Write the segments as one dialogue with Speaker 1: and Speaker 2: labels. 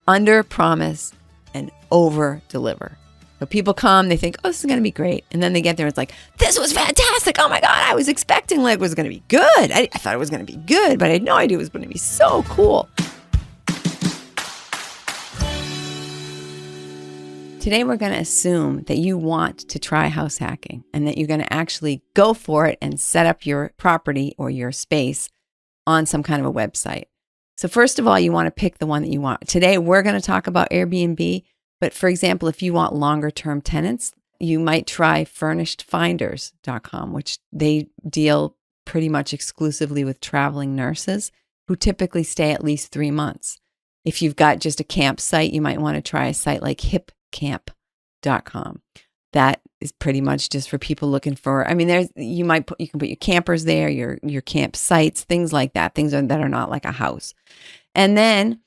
Speaker 1: underpromise and overdeliver. So people come, they think, oh, this is going to be great. And then they get there and it's like, this was fantastic. Oh my God, I was expecting like it was going to be good. I thought it was going to be good, but I had no idea it was going to be so cool. Today, we're going to assume that you want to try house hacking and that you're going to actually go for it and set up your property or your space on some kind of a website. So first of all, you want to pick the one that you want. Today, we're going to talk about Airbnb. But for example, if you want longer term tenants, you might try furnishedfinders.com, which they deal pretty much exclusively with traveling nurses who typically stay at least 3 months. If you've got just a campsite, you might want to try a site like hipcamp.com. That is pretty much just for people looking for, you can put your campers there, your campsites, things like that, that are not like a house. And then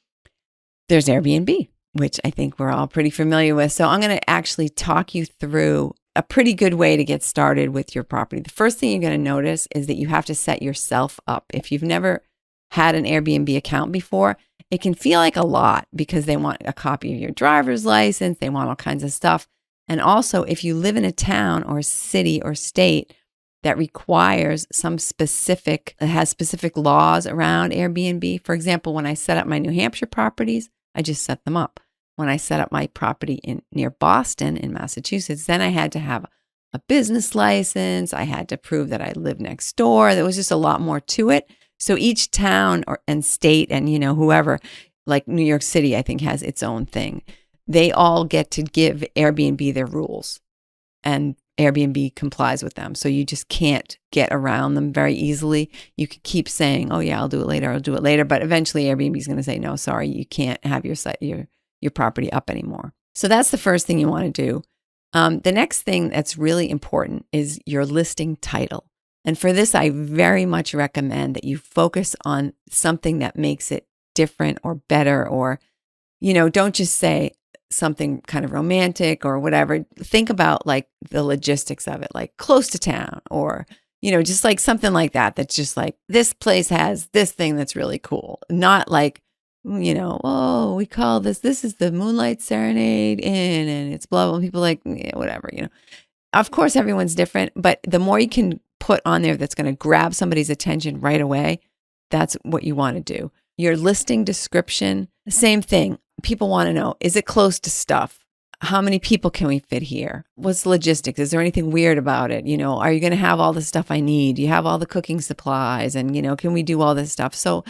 Speaker 1: there's Airbnb, which I think we're all pretty familiar with. So I'm going to actually talk you through a pretty good way to get started with your property. The first thing you're going to notice is that you have to set yourself up. If you've never had an Airbnb account before, it can feel like a lot because they want a copy of your driver's license. They want all kinds of stuff. And also, if you live in a town or city or state that requires that has specific laws around Airbnb. For example, when I set up my New Hampshire properties, I just set them up. When I set up my property near Boston in Massachusetts, then I had to have a business license. I had to prove that I lived next door. There was just a lot more to it. So each town and state and, whoever, like New York City, I think has its own thing. They all get to give Airbnb their rules and Airbnb complies with them. So you just can't get around them very easily. You could keep saying, oh yeah, I'll do it later. But eventually Airbnb is going to say, no, sorry, you can't have your site, your property up anymore. So that's the first thing you want to do. The next thing that's really important is your listing title. And for this, I very much recommend that you focus on something that makes it different or better, or, don't just say something kind of romantic or whatever. Think about like the logistics of it, like close to town, or, just like something like that. That's just like, this place has this thing that's really cool. Not like, oh, we call this is the Moonlight Serenade Inn and it's blah, blah. People like, yeah, whatever, Of course, everyone's different, but the more you can put on there that's going to grab somebody's attention right away, that's what you want to do. Your listing description, the same thing. People want to know, is it close to stuff? How many people can we fit here? What's the logistics? Is there anything weird about it? Are you going to have all the stuff I need? Do you have all the cooking supplies? And, can we do all this stuff? So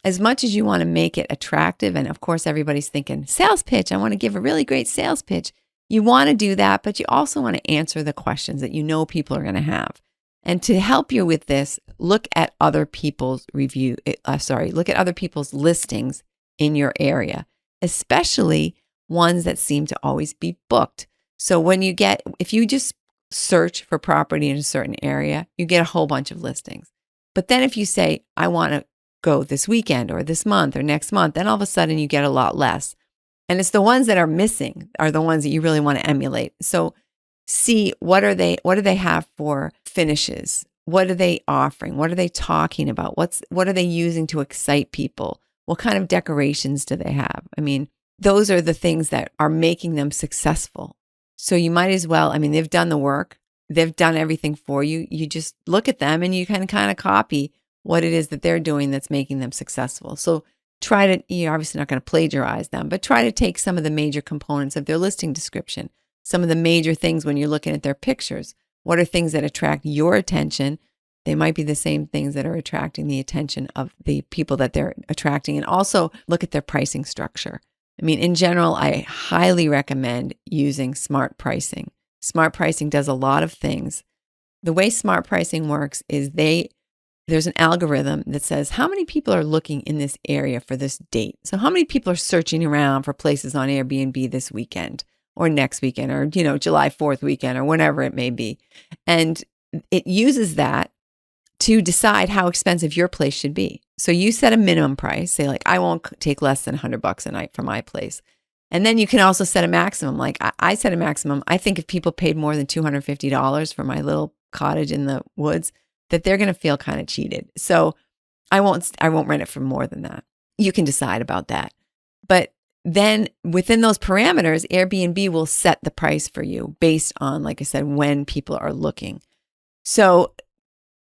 Speaker 1: as much as you want to make it attractive, and of course, everybody's thinking, sales pitch, I want to give a really great sales pitch. You want to do that, but you also want to answer the questions that people are going to have. And to help you with this, look at other people's look at other people's listings in your area, especially ones that seem to always be booked. So if you just search for property in a certain area, you get a whole bunch of listings. But then if you say, I want to go this weekend or this month or next month, then all of a sudden you get a lot less. And it's the ones that are missing are the ones that you really want to emulate. So see what do they have for finishes? What are they offering? What are they talking about? What are they using to excite people? What kind of decorations do they have? Those are the things that are making them successful. So you might as well, they've done the work. They've done everything for you. You just look at them and you can kind of copy what it is that they're doing that's making them successful. So you're obviously not going to plagiarize them, but try to take some of the major components of their listing description, some of the major things when you're looking at their pictures. What are things that attract your attention? They might be the same things that are attracting the attention of the people that they're attracting. And also look at their pricing structure. In general, I highly recommend using smart pricing. Smart pricing does a lot of things. The way smart pricing works is there's an algorithm that says how many people are looking in this area for this date. So how many people are searching around for places on Airbnb this weekend or next weekend or, July 4th weekend or whenever it may be. And it uses that to decide how expensive your place should be. So you set a minimum price, say like, I won't take less than $100 a night for my place. And then you can also set a maximum. Like I set a maximum. I think if people paid more than $250 for my little cottage in the woods, that they're going to feel kind of cheated. So I won't rent it for more than that. You can decide about that. But then within those parameters, Airbnb will set the price for you based on, like I said, when people are looking. So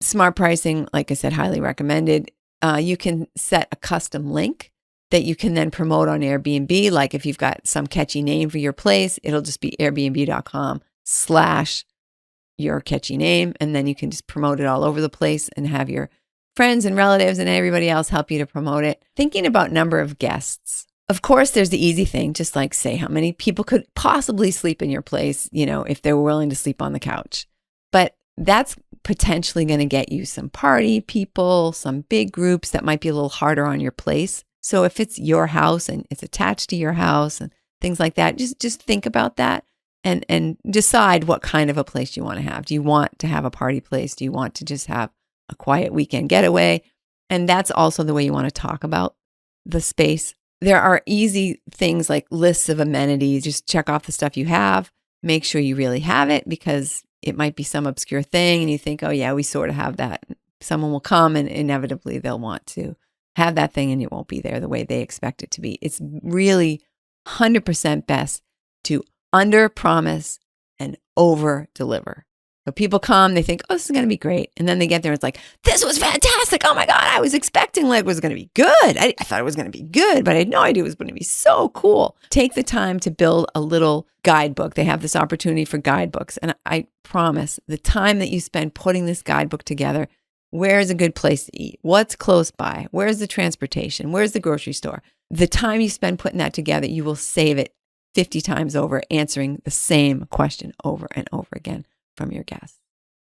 Speaker 1: smart pricing, like I said, highly recommended. You can set a custom link that you can then promote on Airbnb. Like if you've got some catchy name for your place, it'll just be airbnb.com/your catchy name. And then you can just promote it all over the place and have your friends and relatives and everybody else help you to promote it. Thinking about number of guests. Of course, there's the easy thing, just like say how many people could possibly sleep in your place, if they were willing to sleep on the couch. But that's potentially going to get you some party people, some big groups that might be a little harder on your place. So if it's your house and it's attached to your house and things like that, just think about that and decide what kind of a place you want to have. Do you want to have a party place? Do you want to just have a quiet weekend getaway? And that's also the way you want to talk about the space. There are easy things like lists of amenities. Just check off the stuff you have. Make sure you really have it, because it might be some obscure thing and you think, oh yeah, we sort of have that. Someone will come and inevitably they'll want to have that thing and it won't be there the way they expect it to be. It's really 100% best to underpromise and overdeliver. So people come, they think, oh, this is going to be great. And then they get there and it's like, this was fantastic. Oh my God, I was expecting like it was going to be good. I thought it was going to be good, but I had no idea it was going to be so cool. Take the time to build a little guidebook. They have this opportunity for guidebooks. And I promise the time that you spend putting this guidebook together, where's a good place to eat? What's close by? Where's the transportation? Where's the grocery store? The time you spend putting that together, you will save it 50 times over, answering the same question over and over again from your guests.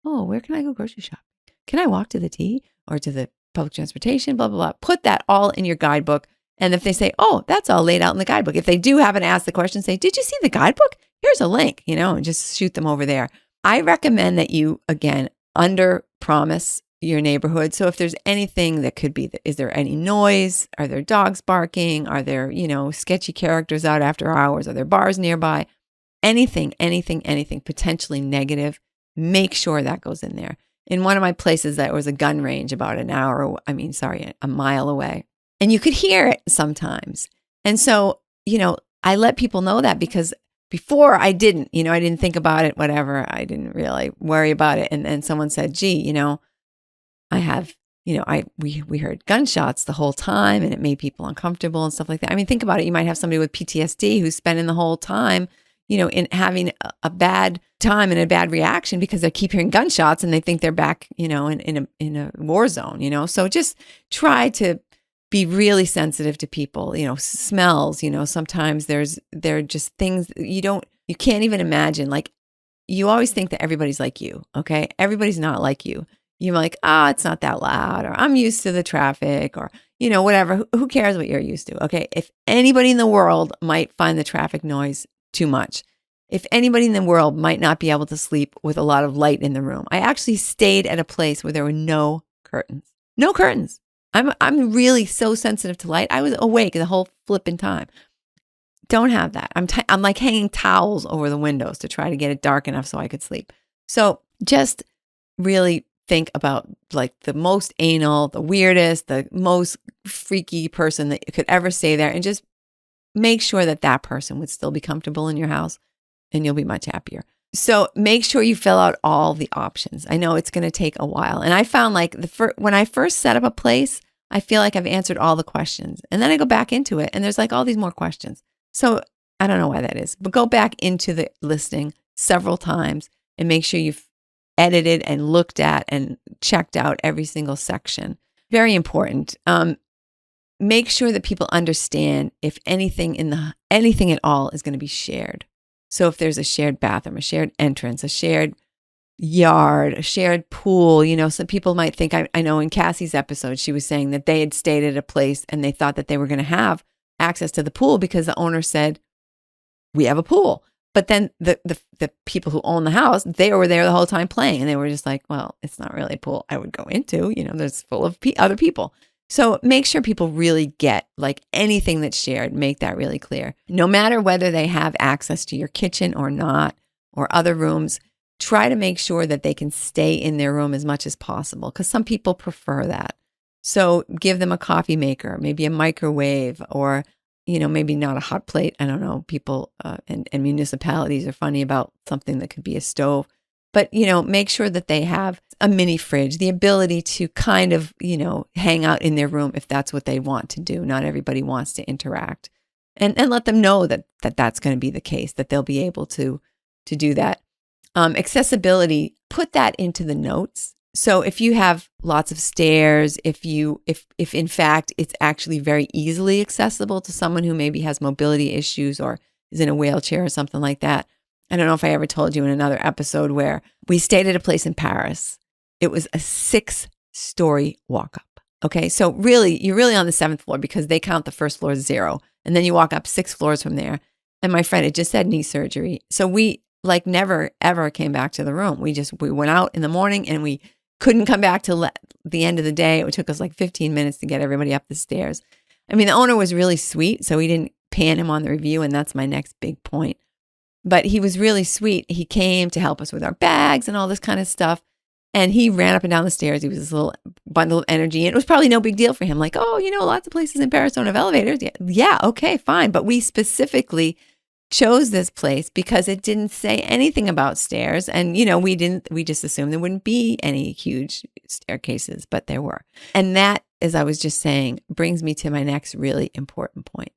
Speaker 1: Oh, where can I go grocery shopping? Can I walk to the T or to the public transportation? Blah, blah, blah. Put that all in your guidebook. And if they say, oh, that's all laid out in the guidebook. If they do happen to ask the question, say, did you see the guidebook? Here's a link, and just shoot them over there. I recommend that you, again, under promise your neighborhood. So if there's anything that could be, is there any noise? Are there dogs barking? Are there, sketchy characters out after hours? Are there bars nearby? Anything potentially negative, make sure that goes in there. In one of my places, that was a gun range about a mile away. And you could hear it sometimes. And so, I let people know that, because before I didn't think about it, whatever. I didn't really worry about it. And then someone said, gee, I have, we heard gunshots the whole time and it made people uncomfortable and stuff like that. I mean, think about it. You might have somebody with PTSD who's spending the whole time in having a bad time and a bad reaction because they keep hearing gunshots and they think they're back, in a war zone, So just try to be really sensitive to people, smells, sometimes there are just things you can't even imagine. Like, you always think that everybody's like you, okay? Everybody's not like you. You're like, it's not that loud, or I'm used to the traffic, or, whatever. Who cares what you're used to? Okay. If anybody in the world might find the traffic noise too much, if anybody in the world might not be able to sleep with a lot of light in the room. I actually stayed at a place where there were no curtains. No curtains. I'm really so sensitive to light. I was awake the whole flipping time. Don't have that. I'm like hanging towels over the windows to try to get it dark enough so I could sleep. So just really think about like the most anal, the weirdest, the most freaky person that you could ever stay there, and just make sure that person would still be comfortable in your house, and you'll be much happier. So make sure you fill out all the options. I know it's going to take a while. And I found like when I first set up a place, I feel like I've answered all the questions. And then I go back into it and there's like all these more questions. So I don't know why that is, but go back into the listing several times and make sure you've edited and looked at and checked out every single section. Very important. Make sure that people understand if anything at all is going to be shared. So if there's a shared bathroom, a shared entrance, a shared yard, a shared pool, some people might think, I know in Cassie's episode, she was saying that they had stayed at a place and they thought that they were going to have access to the pool because the owner said, we have a pool. But then the people who own the house, they were there the whole time playing, and they were just like, well, it's not really a pool I would go into, there's full of other people. So make sure people really get like anything that's shared, make that really clear. No matter whether they have access to your kitchen or not, or other rooms, try to make sure that they can stay in their room as much as possible, because some people prefer that. So give them a coffee maker, maybe a microwave, or, maybe not a hot plate. I don't know. People and municipalities are funny about something that could be a stove. But, make sure that they have a mini fridge, the ability to kind of, hang out in their room if that's what they want to do. Not everybody wants to interact. And let them know that that's going to be the case, that they'll be able to do that. Accessibility, put that into the notes. So if you have lots of stairs, if in fact it's actually very easily accessible to someone who maybe has mobility issues or is in a wheelchair or something like that. I don't know if I ever told you in another episode where we stayed at a place in Paris. It was a 6-story walk up. Okay. So you're really on the 7th floor because they count the first floor as 0. And then you walk up 6 floors from there. And my friend had just had knee surgery. So we never, ever came back to the room. We went out in the morning and we couldn't come back till the end of the day. It took us 15 minutes to get everybody up the stairs. I mean, the owner was really sweet. So we didn't pan him on the review. And that's my next big point. But he was really sweet. He came to help us with our bags and all this kind of stuff. And he ran up and down the stairs. He was this little bundle of energy. And it was probably no big deal for him. Like, lots of places in Paris don't have elevators. Yeah, okay, fine. But we specifically chose this place because it didn't say anything about stairs. And, we just assumed there wouldn't be any huge staircases, but there were. And that, as I was just saying, brings me to my next really important point.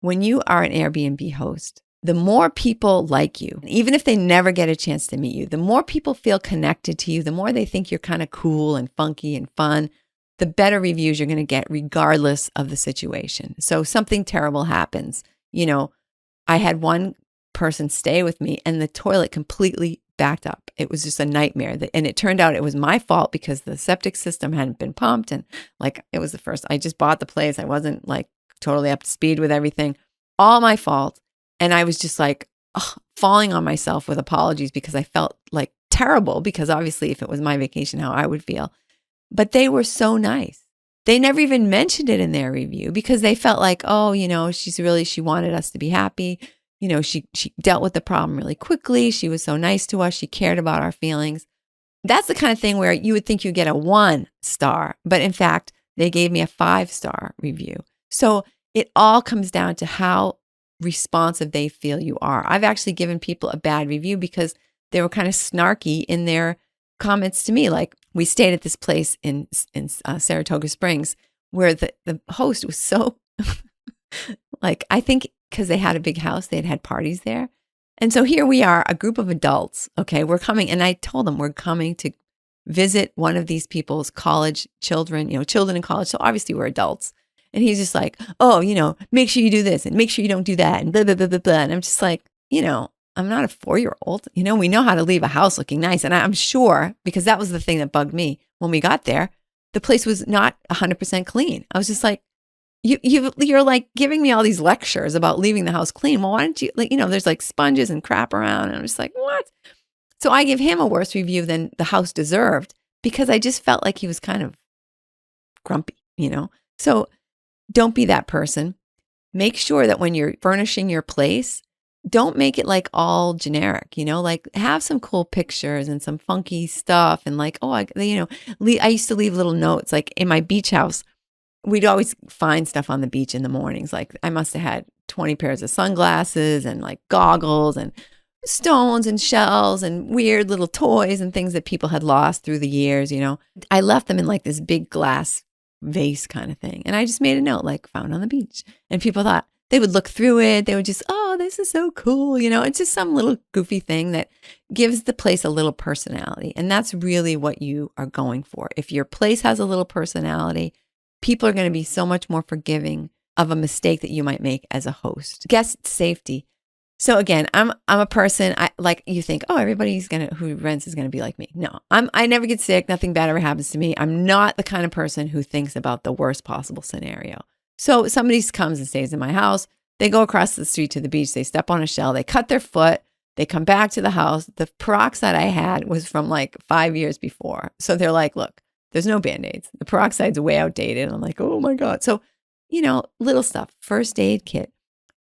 Speaker 1: When you are an Airbnb host, the more people like you, even if they never get a chance to meet you, the more people feel connected to you, the more they think you're kind of cool and funky and fun, the better reviews you're going to get regardless of the situation. So something terrible happens. I had one person stay with me and the toilet completely backed up. It was just a nightmare. And it turned out it was my fault because the septic system hadn't been pumped. And it was the first, I just bought the place. I wasn't totally up to speed with everything. All my fault. And I was just falling on myself with apologies because I felt terrible because obviously if it was my vacation, how I would feel. But they were so nice. They never even mentioned it in their review because they felt she wanted us to be happy. She dealt with the problem really quickly. She was so nice to us. She cared about our feelings. That's the kind of thing where you would think you get a 1 star, but in fact, they gave me a 5-star review. So it all comes down to how responsive they feel you are. I've actually given people a bad review because they were kind of snarky in their comments to me. We stayed at this place in Saratoga Springs where the host was so I think because they had a big house, they'd had parties there. And so here we are, a group of adults. Okay, we're coming. And I told them we're coming to visit one of these people's college children, children in college. So obviously we're adults. And he's just make sure you do this and make sure you don't do that and blah, blah, blah, blah, blah. And I'm just I'm not a 4-year-old. We know how to leave a house looking nice. And I'm sure, because that was the thing that bugged me when we got there, the place was not 100% clean. I was just you're giving me all these lectures about leaving the house clean. Well, why don't you, there's sponges and crap around. And I'm just what? So I give him a worse review than the house deserved because I just felt like he was kind of grumpy, So don't be that person. Make sure that when you're furnishing your place, don't make it all generic, have some cool pictures and some funky stuff. And I used to leave little notes in my beach house. We'd always find stuff on the beach in the mornings. I must have had 20 pairs of sunglasses and goggles and stones and shells and weird little toys and things that people had lost through the years. I left them in this big glass vase kind of thing. And I just made a note found on the beach. And people thought they would look through it. They would just, this is so cool. It's just some little goofy thing that gives the place a little personality. And that's really what you are going for. If your place has a little personality, people are going to be so much more forgiving of a mistake that you might make as a host. Guest safety. So again, I'm a person, you think, everybody who rents is going to be like me. No, I never get sick. Nothing bad ever happens to me. I'm not the kind of person who thinks about the worst possible scenario. So somebody comes and stays in my house. They go across the street to the beach. They step on a shell. They cut their foot. They come back to the house. The peroxide I had was from 5 years before. So they're look, there's no Band-Aids. The peroxide's way outdated. And I'm oh my God. So, little stuff, first aid kit.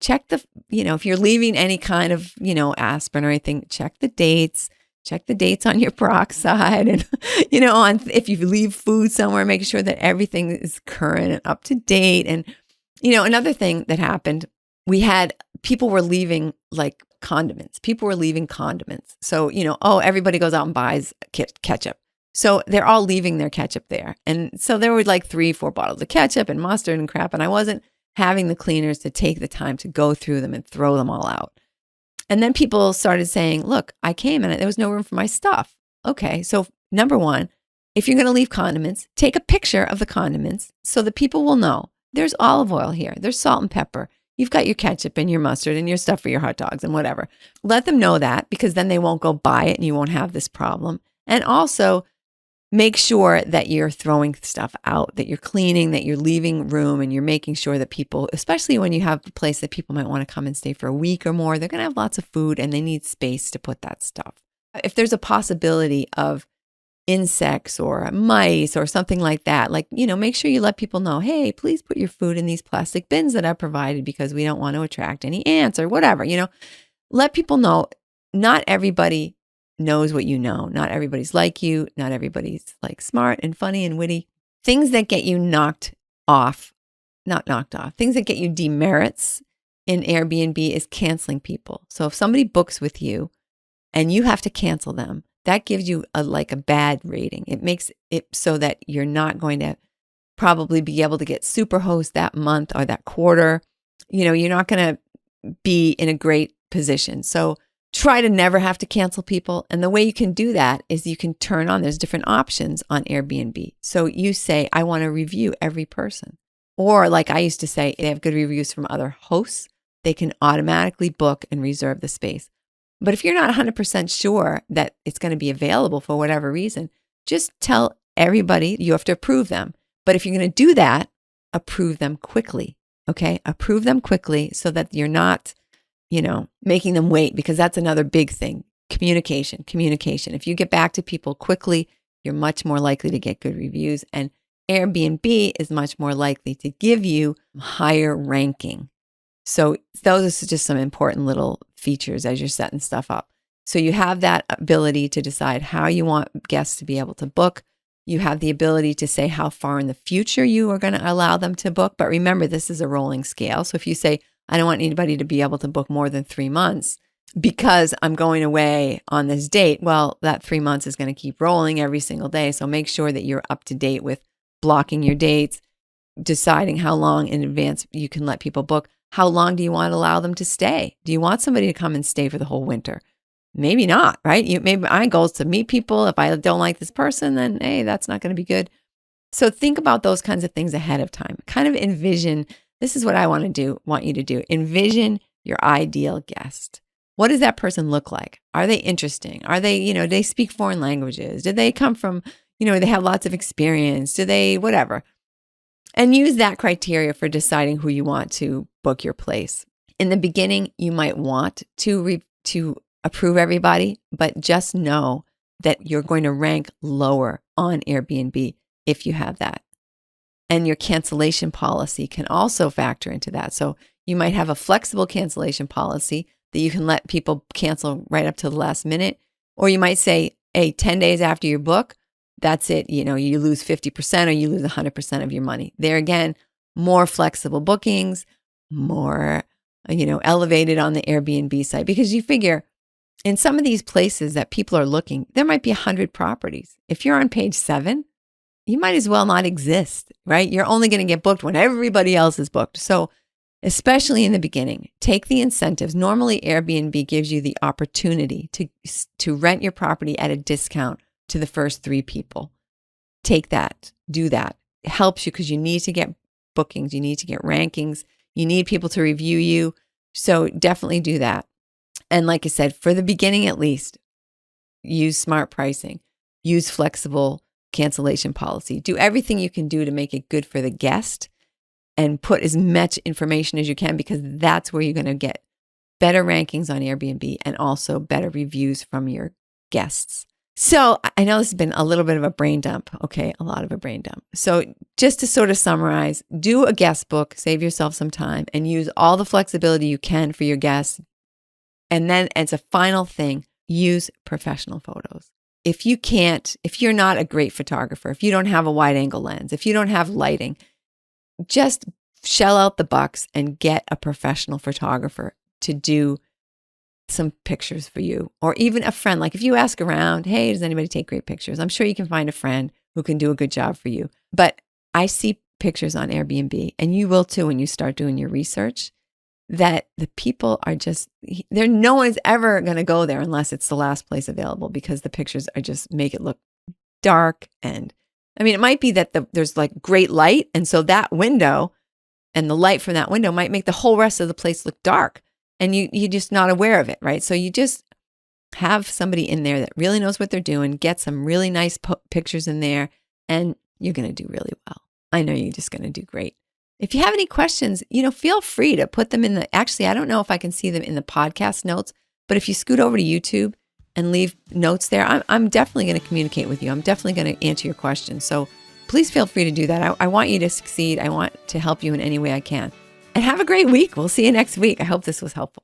Speaker 1: Check if you're leaving any kind of, aspirin or anything, check the dates on your peroxide and, if you leave food somewhere, make sure that everything is current and up to date. And Another thing that happened, people were leaving like condiments. People were leaving condiments. So, everybody goes out and buys ketchup. So they're all leaving their ketchup there. And so there were like 3-4 bottles of ketchup and mustard and crap. And I wasn't having the cleaners to take the time to go through them and throw them all out. And then people started saying, look, I came and there was no room for my stuff. Okay. So number one, if you're going to leave condiments, take a picture of the condiments so that people will know there's olive oil here. There's salt and pepper. You've got your ketchup and your mustard and your stuff for your hot dogs and whatever. Let them know that, because then they won't go buy it and you won't have this problem. And also make sure that you're throwing stuff out, that you're cleaning, that you're leaving room, and you're making sure that people, especially when you have a place that people might want to come and stay for a week or more, they're going to have lots of food and they need space to put that stuff. If there's a possibility of insects or mice or something like that, make sure you let people know, hey, please put your food in these plastic bins that I've provided because we don't want to attract any ants or whatever. Let people know. Not everybody knows what you know. Not everybody's like you. Not everybody's like smart and funny and witty. Things that get you not knocked off, things that get you demerits in Airbnb is canceling people. So if somebody books with you and you have to cancel them, that gives you a bad rating. It makes it so that you're not going to probably be able to get Superhost that month or that quarter. You're not going to be in a great position. So try to never have to cancel people. And the way you can do that is you can there's different options on Airbnb. So you say, I want to review every person. Or like I used to say, they have good reviews from other hosts. They can automatically book and reserve the space. But if you're not 100% sure that it's going to be available for whatever reason, just tell everybody you have to approve them. But if you're going to do that, approve them quickly. Okay? Approve them quickly so that you're not, making them wait, because that's another big thing. Communication. If you get back to people quickly, you're much more likely to get good reviews. And Airbnb is much more likely to give you higher ranking. So those are just some important little features as you're setting stuff up. So you have that ability to decide how you want guests to be able to book. You have the ability to say how far in the future you are going to allow them to book. But remember, this is a rolling scale. So if you say, I don't want anybody to be able to book more than 3 months because I'm going away on this date, well, that 3 months is going to keep rolling every single day. So make sure that you're up to date with blocking your dates, deciding how long in advance you can let people book. How long do you want to allow them to stay? Do you want somebody to come and stay for the whole winter? Maybe not, right? Maybe my goal is to meet people. If I don't like this person, then hey, that's not going to be good. So think about those kinds of things ahead of time. Kind of envision, this is what I want you to do. Envision your ideal guest. What does that person look like? Are they interesting? Are they, do they speak foreign languages? Do they come from, they have lots of experience? Do they, whatever? And use that criteria for deciding who you want to book your place. In the beginning, you might want to approve everybody, but just know that you're going to rank lower on Airbnb if you have that. And your cancellation policy can also factor into that. So you might have a flexible cancellation policy that you can let people cancel right up to the last minute. Or you might say, hey, 10 days after your book, that's it. You lose 50% or you lose 100% of your money. There again, more flexible bookings, more, elevated on the Airbnb site, because you figure in some of these places that people are looking, there might be 100 properties. If you're on page 7, you might as well not exist, right? You're only going to get booked when everybody else is booked. So especially in the beginning, take the incentives. Normally, Airbnb gives you the opportunity to rent your property at a discount to the first 3 people. Take that, do that. It helps you because you need to get bookings, you need to get rankings, you need people to review you. So definitely do that. And like I said, for the beginning at least, use smart pricing, use flexible cancellation policy. Do everything you can do to make it good for the guest and put as much information as you can, because that's where you're going to get better rankings on Airbnb and also better reviews from your guests. So I know this has been a little bit of a brain dump. Okay, a lot of a brain dump. So just to sort of summarize, do a guest book, save yourself some time, and use all the flexibility you can for your guests. And then as a final thing, use professional photos. If you're not a great photographer, if you don't have a wide angle lens, if you don't have lighting, just shell out the bucks and get a professional photographer to do some pictures for you, or even a friend. Like if you ask around, hey, does anybody take great pictures? I'm sure you can find a friend who can do a good job for you. But I see pictures on Airbnb, and you will too when you start doing your research, that the people are just, no one's ever going to go there unless it's the last place available, because the pictures are just make it look dark. And I mean, it might be that there's like great light. And so that window and the light from that window might make the whole rest of the place look dark. And you're just not aware of it, right? So you just have somebody in there that really knows what they're doing, get some really nice pictures in there, and you're going to do really well. I know you're just going to do great. If you have any questions, feel free to put them actually, I don't know if I can see them in the podcast notes, but if you scoot over to YouTube and leave notes there, I'm definitely going to communicate with you. I'm definitely going to answer your questions. So please feel free to do that. I want you to succeed. I want to help you in any way I can. And have a great week. We'll see you next week. I hope this was helpful.